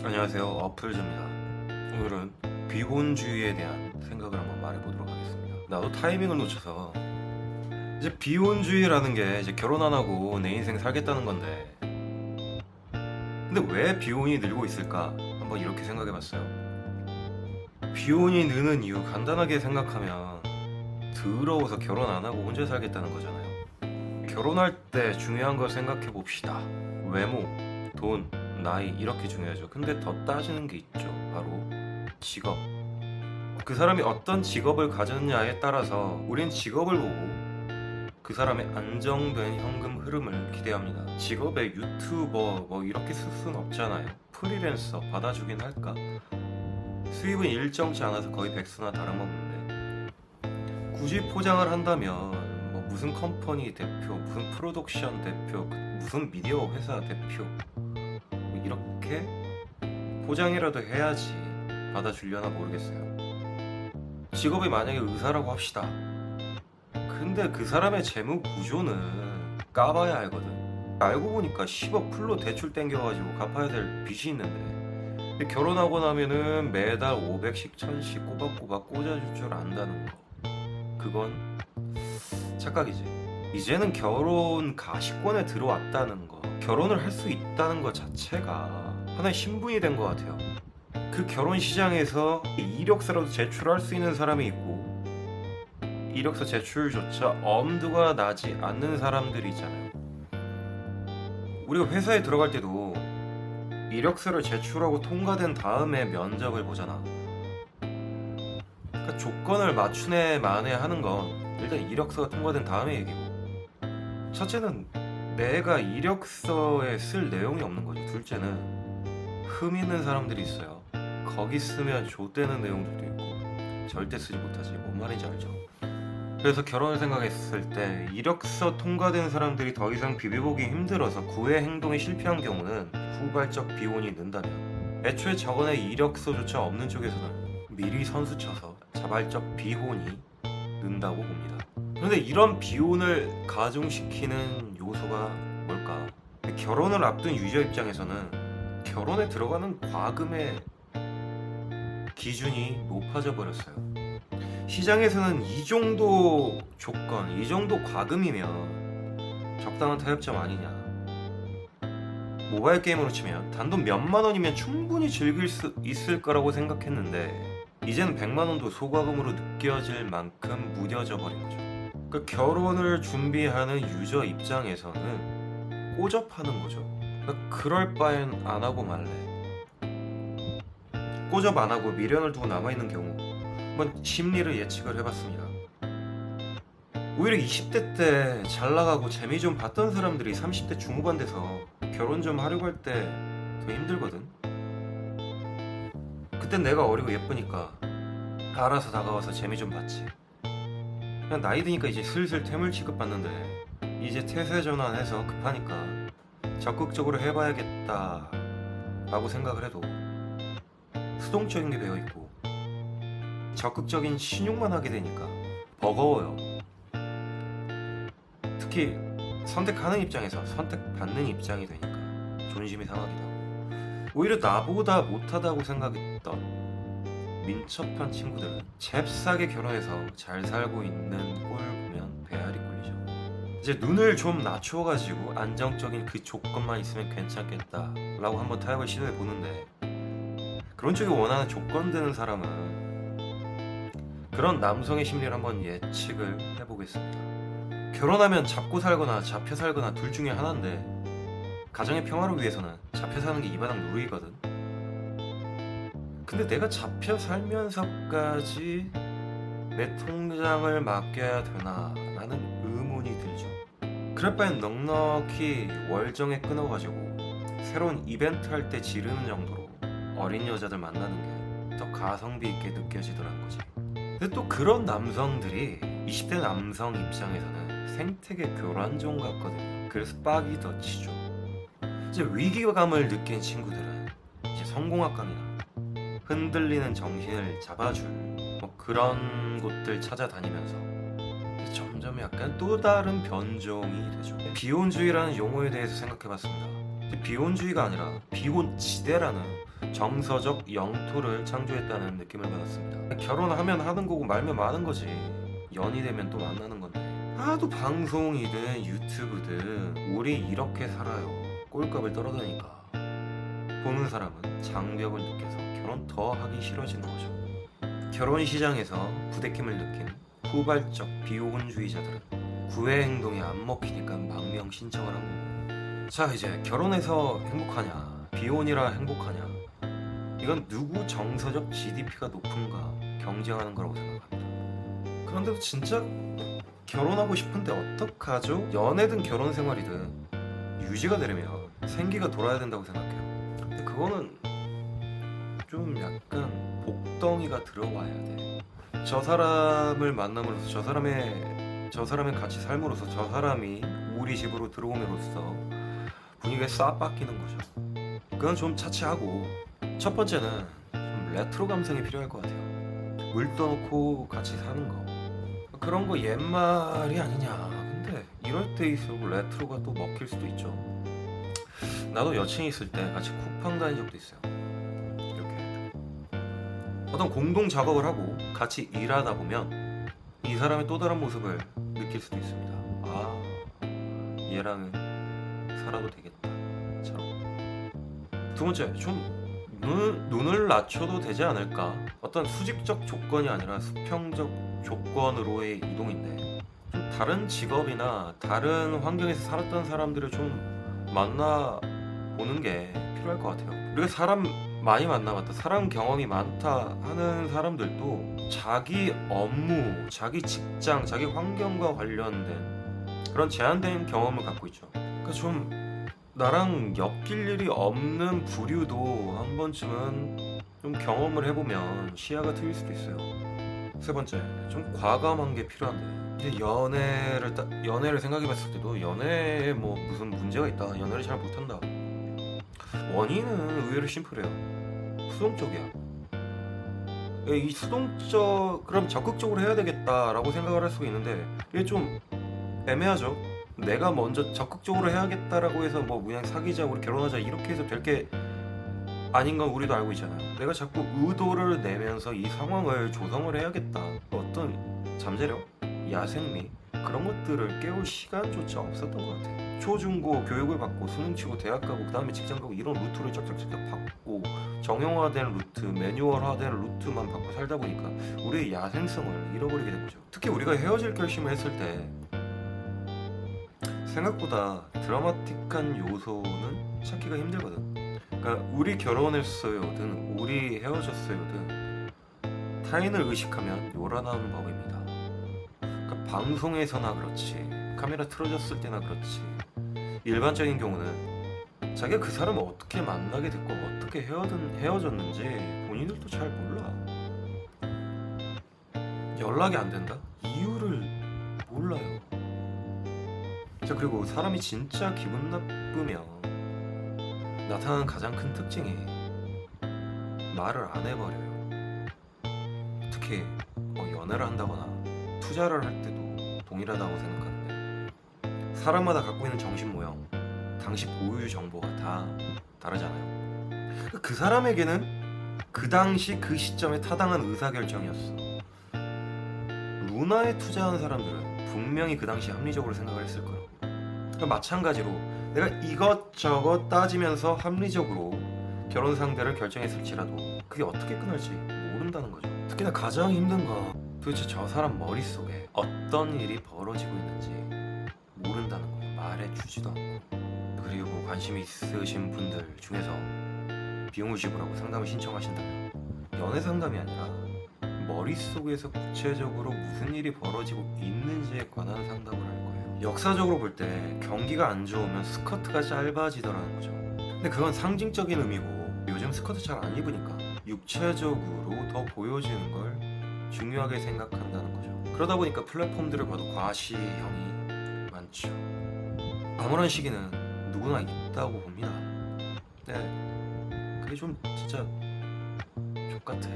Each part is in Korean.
안녕하세요, 어플즈입니다. 오늘은 비혼주의에 대한 생각을 한번 말해보도록 하겠습니다. 나도 타이밍을 놓쳐서 이제 비혼주의라는 게 이제 결혼 안 하고 내 인생 살겠다는 건데, 근데 왜 비혼이 늘고 있을까? 한번 이렇게 생각해봤어요. 비혼이 느는 이유 간단하게 생각하면 더러워서 결혼 안 하고 혼자 살겠다는 거잖아요. 결혼할 때 중요한 걸 생각해 봅시다. 외모, 돈, 나이 이렇게 중요하죠. 근데 더 따지는 게 있죠. 바로 직업. 그 사람이 어떤 직업을 가졌냐에 따라서 우린 직업을 보고 그 사람의 안정된 현금 흐름을 기대합니다. 직업에 유튜버 뭐 이렇게 쓸 수는 없잖아요. 프리랜서 받아주긴 할까? 수입은 일정치 않아서 거의 백수나 다름없는데, 굳이 포장을 한다면 뭐 무슨 컴퍼니 대표, 무슨 프로덕션 대표, 무슨 미디어 회사 대표 뭐 이렇게 포장이라도 해야지 받아주려나 모르겠어요. 직업이 만약에 의사라고 합시다. 근데 그 사람의 재무 구조는 까봐야 알거든. 알고 보니까 10억 풀로 대출 땡겨가지고 갚아야 될 빚이 있는데, 결혼하고 나면은 매달 500씩 1000씩 꼬박꼬박 꽂아줄 줄 안다는 거, 그건 착각이지. 이제는 결혼 가시권에 들어왔다는 거, 결혼을 할 수 있다는 것 자체가 하나의 신분이 된 것 같아요. 그 결혼 시장에서 이력서라도 제출할 수 있는 사람이 있고, 이력서 제출조차 엄두가 나지 않는 사람들이 있잖아요. 우리가 회사에 들어갈 때도 이력서를 제출하고 통과된 다음에 면접을 보잖아. 그러니까 조건을 맞추네 마네 하는 건 일단 이력서가 통과된 다음에 얘기고, 첫째는 내가 이력서에 쓸 내용이 없는 거죠. 둘째는 흠 있는 사람들이 있어요. 거기 쓰면 좆되는 내용들도 있고 절대 쓰지 못하지. 뭔 말인지 알죠? 그래서 결혼을 생각했을 때 이력서 통과된 사람들이 더 이상 비벼보기 힘들어서 구애 행동에 실패한 경우는 후발적 비혼이 는다면, 애초에 적어낼 이력서조차 없는 쪽에서는 미리 선수쳐서 자발적 비혼이 는다고 봅니다. 그런데 이런 비혼을 가중시키는 요소가 뭘까? 결혼을 앞둔 유저 입장에서는 결혼에 들어가는 과금의 기준이 높아져 버렸어요. 시장에서는 이 정도 조건, 이 정도 과금이면 적당한 타협점 아니냐. 모바일 게임으로 치면 단돈 몇만 원이면 충분히 즐길 수 있을 거라고 생각했는데, 이제는 100만 원도 소과금으로 느껴질 만큼 무뎌져 버린 거죠. 그러니까 결혼을 준비하는 유저 입장에서는 꼬접하는 거죠. 그러니까 그럴 바엔 안 하고 말래. 꼬접 안 하고 미련을 두고 남아있는 경우, 한번 심리를 예측을 해봤습니다. 오히려 20대 때 잘 나가고 재미 좀 봤던 사람들이 30대 중후반 돼서 결혼 좀 하려고 할 때 더 힘들거든. 그땐 내가 어리고 예쁘니까 알아서 다가와서 재미 좀 봤지. 그냥 나이 드니까 이제 슬슬 퇴물 취급받는데, 이제 태세 전환해서 급하니까 적극적으로 해봐야겠다 라고 생각을 해도 수동적인 게 되어있고 적극적인 신용만 하게 되니까 버거워요. 특히 선택하는 입장에서 선택받는 입장이 되니까 존심이 상하기도 하고, 오히려 나보다 못하다고 생각했던 민첩한 친구들은 잽싸게 결혼해서 잘 살고 있는 꼴 보면 배알이 꼴리죠. 이제 눈을 좀 낮춰가지고 안정적인 그 조건만 있으면 괜찮겠다 라고 한번 타협을 시도해 보는데, 그런 쪽이 원하는 조건 되는 사람은 그런 남성의 심리를 한번 예측을 해보겠습니다. 결혼하면 잡고 살거나 잡혀 살거나 둘 중에 하나인데, 가정의 평화를 위해서는 잡혀 사는 게 이 바닥 누르이거든. 근데 내가 잡혀 살면서까지 내 통장을 맡겨야 되나 라는 의문이 들죠. 그럴 바엔 넉넉히 월정에 끊어가지고 새로운 이벤트 할 때 지르는 정도로 어린 여자들 만나는 게 더 가성비 있게 느껴지더라는 거지. 근데 또 그런 남성들이 20대 남성 입장에서는 생태계 교란종 같거든요. 그래서 빡이 더 치죠. 이제 위기감을 느낀 친구들은 이제 성공학강이나 흔들리는 정신을 잡아줄 뭐 그런 곳들 찾아다니면서 점점 약간 또 다른 변종이 되죠. 비혼주의라는 용어에 대해서 생각해봤습니다. 비혼주의가 아니라 비혼지대라는 정서적 영토를 창조했다는 느낌을 받았습니다. 결혼하면 하는 거고 말면 마는 거지. 연이 되면 또 만나는 건데 하도 방송이든 유튜브든 우리 이렇게 살아요 꼴값을 떨어다니까 보는 사람은 장벽을 느껴서 결혼 더 하기 싫어지는 거죠. 결혼 시장에서 부대낌을 느낀 후발적 비혼주의자들은 구애 행동이 안 먹히니까 망명 신청을 한 거고, 자 이제 결혼해서 행복하냐 비혼이라 행복하냐, 이건 누구 정서적 GDP가 높은가 경쟁하는 거라고 생각합니다. 그런데 진짜 결혼하고 싶은데 어떡하죠? 연애든 결혼 생활이든 유지가 되려면 생기가 돌아야 된다고 생각해요. 근데 그거는 좀 약간 복덩이가 들어와야 돼. 저 사람을 만남으로써 저 사람의 같이 삶으로써 저 사람이 우리 집으로 들어옴으로써 분위기가 싹 바뀌는 거죠. 그건 좀 차치하고, 첫 번째는 좀 레트로 감성이 필요할 것 같아요. 물 떠놓고 같이 사는 거, 그런 거 옛말이 아니냐. 근데 이럴 때일수록 레트로가 또 먹힐 수도 있죠. 나도 여친이 있을 때 같이 쿠팡 다닌 적도 있어요. 이렇게 어떤 공동 작업을 하고 같이 일하다 보면 이 사람의 또 다른 모습을 느낄 수도 있습니다. 아, 얘랑은 살아도 되겠다 처럼. 두 번째, 좀 눈을 낮춰도 되지 않을까? 어떤 수직적 조건이 아니라 수평적 조건으로의 이동인데, 좀 다른 직업이나 다른 환경에서 살았던 사람들을 좀 만나보는 게 필요할 것 같아요. 우리가 사람 많이 만나봤다, 사람 경험이 많다 하는 사람들도 자기 업무, 자기 직장, 자기 환경과 관련된 그런 제한된 경험을 갖고 있죠. 그러니까 좀 나랑 엮일 일이 없는 부류도 한 번쯤은 좀 경험을 해보면 시야가 트일 수도 있어요. 세 번째, 좀 과감한 게 필요한데, 이제 연애를 생각해봤을 때도 연애에 뭐 무슨 문제가 있다, 연애를 잘 못한다, 원인은 의외로 심플해요. 수동적이야. 이 수동적, 그럼 적극적으로 해야 되겠다라고 생각을 할 수가 있는데, 이게 좀 애매하죠. 내가 먼저 적극적으로 해야겠다라고 해서 뭐 그냥 사귀자, 우리 결혼하자 이렇게 해서 될 게 아닌 건 우리도 알고 있잖아요. 내가 자꾸 의도를 내면서 이 상황을 조성을 해야겠다, 어떤 잠재력, 야생미, 그런 것들을 깨울 시간조차 없었던 것 같아요. 초중고 교육을 받고 수능 치고 대학 가고 그 다음에 직장 가고 이런 루트를 쫙쫙쫙 받고 정형화된 루트, 매뉴얼화된 루트만 받고 살다 보니까 우리의 야생성을 잃어버리게 된 거죠. 특히 우리가 헤어질 결심을 했을 때 생각보다 드라마틱한 요소는 찾기가 힘들거든. 그러니까 우리 결혼했어요든 우리 헤어졌어요든 타인을 의식하면 요란한 법입니다. 그러니까 방송에서나 그렇지, 카메라 틀어졌을 때나 그렇지, 일반적인 경우는 자기가 그 사람을 어떻게 만나게 됐고 어떻게 헤어졌는지 본인들도 잘 몰라. 연락이 안 된다? 이유를 몰라요. 자, 그리고 사람이 진짜 기분 나쁘면 나타나는 가장 큰 특징이 말을 안 해버려요. 특히 연애를 한다거나 투자를 할 때도 동일하다고 생각하는데, 사람마다 갖고 있는 정신 모형, 당시 보유 정보가 다 다르잖아요. 그 사람에게는 그 당시 그 시점에 타당한 의사결정이었어. 루나에 투자한 사람들은 분명히 그 당시 합리적으로 생각을 했을 거예요. 그러니까 마찬가지로 내가 이것저것 따지면서 합리적으로 결혼 상대를 결정했을지라도 그게 어떻게 끝날지 모른다는 거죠. 특히나 가장 힘든 건 도대체 저 사람 머릿속에 어떤 일이 벌어지고 있는지 모른다는 거예요. 말해주지도 않고. 그리고 관심이 있으신 분들 중에서 비용을 상담을 신청하신다면 연애 상담이 아니라 머릿속에서 구체적으로 무슨 일이 벌어지고 있는지에 관한 상담을 할 거예요. 역사적으로 볼 때 경기가 안 좋으면 스커트가 짧아지더라는 거죠. 근데 그건 상징적인 의미고, 요즘 스커트 잘 안 입으니까 육체적으로 더 보여지는 걸 중요하게 생각한다는 거죠. 그러다 보니까 플랫폼들을 봐도 과시형이 많죠. 아무런 시기는 누구나 있다고 봅니다. 근데 그게 좀 진짜 족같아.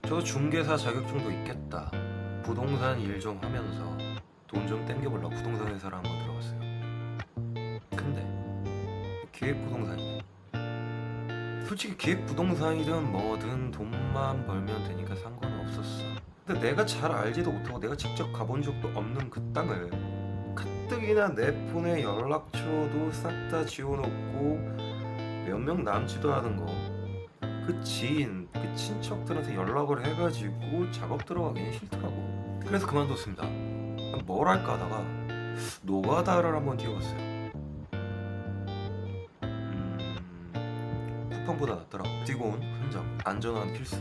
저도 중개사 자격증도 있겠다, 부동산 일 좀 하면서 돈 좀 땡겨보려고 부동산 회사를 한번 들어갔어요. 기획부동산이네. 솔직히 기획부동산이든 뭐든 돈만 벌면 되니까 상관은 없었어. 근데 내가 잘 알지도 못하고 내가 직접 가본 적도 없는 그 땅을 가뜩이나 내 폰에 연락처도 싹 다 지워놓고 몇 명 남지도 않은 거 그 지인, 그 친척들한테 연락을 해가지고 작업 들어가기는 싫더라고. 그래서 그만뒀습니다. 뭘 할까 하다가 노가다를 한번 뛰어봤어요. 쿠팡보다 낫더라고. 뛰고 온 흔적, 안전한 필수.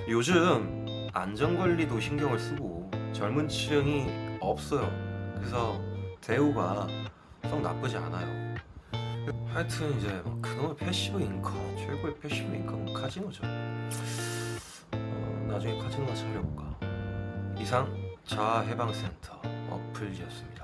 요즘 안전관리도 신경을 쓰고 젊은 층이 없어요. 그래서 대우가 썩 나쁘지 않아요. 하여튼 이제 뭐 그놈의 패시브 인컴, 최고의 패시브 인컴은 카지노죠. 나중에 카지노나 차려볼까. 이상 자아해방센터 어플지였습니다.